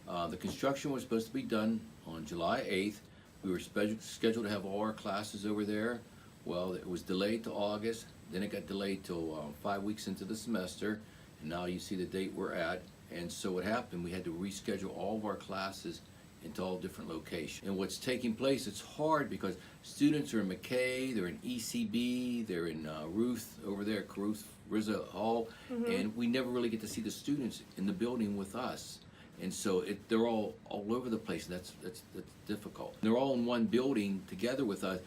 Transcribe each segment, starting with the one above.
The construction was supposed to be done on July 8th. We were scheduled to have all our classes over there. Well, it was delayed to August, then it got delayed till 5 weeks into the semester, and now you see the date we're at. And so what happened, we had to reschedule all of our classes into all different locations. And what's taking place, it's hard because students are in McKay, they're in ECB, they're in Ruth over there, Ruth Rizzo Hall, and we never really get to see the students in the building with us. And so they're all over the place, and that's difficult. They're all in one building together with us.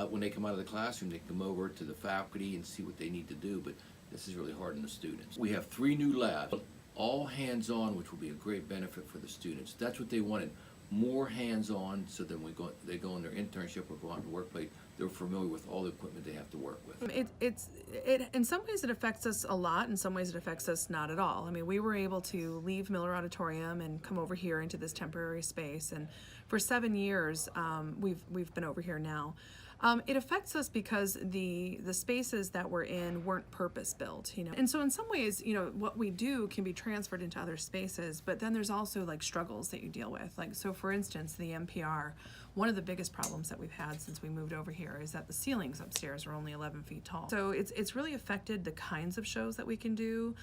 When they come out of the classroom, they come over to the faculty and see what they need to do, but this is really hard on the students. We have 3 new labs, all hands-on, which will be a great benefit for the students. That's what they wanted, more hands-on, so then they go in their internship or go out to the workplace, they're familiar with all the equipment they have to work with. In some ways it affects us a lot, in some ways it affects us not at all. I mean, we were able to leave Miller Auditorium and come over here into this temporary space, and for 7 years we've been over here now. It affects us because the spaces that we're in weren't purpose built, you know. And so in some ways, you know, what we do can be transferred into other spaces, but then there's also like struggles that you deal with. Like, so for instance, the NPR, one of the biggest problems that we've had since we moved over here is that the ceilings upstairs are only 11 feet tall. So it's really affected the kinds of shows that we can do,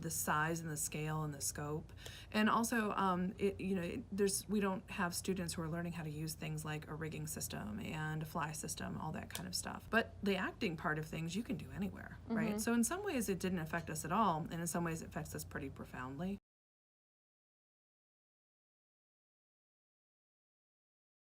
the size and the scale and the scope. And also, we don't have students who are learning how to use things like a rigging system and a fly system, all that kind of stuff. But the acting part of things you can do anywhere, right? So in some ways it didn't affect us at all, and in some ways it affects us pretty profoundly.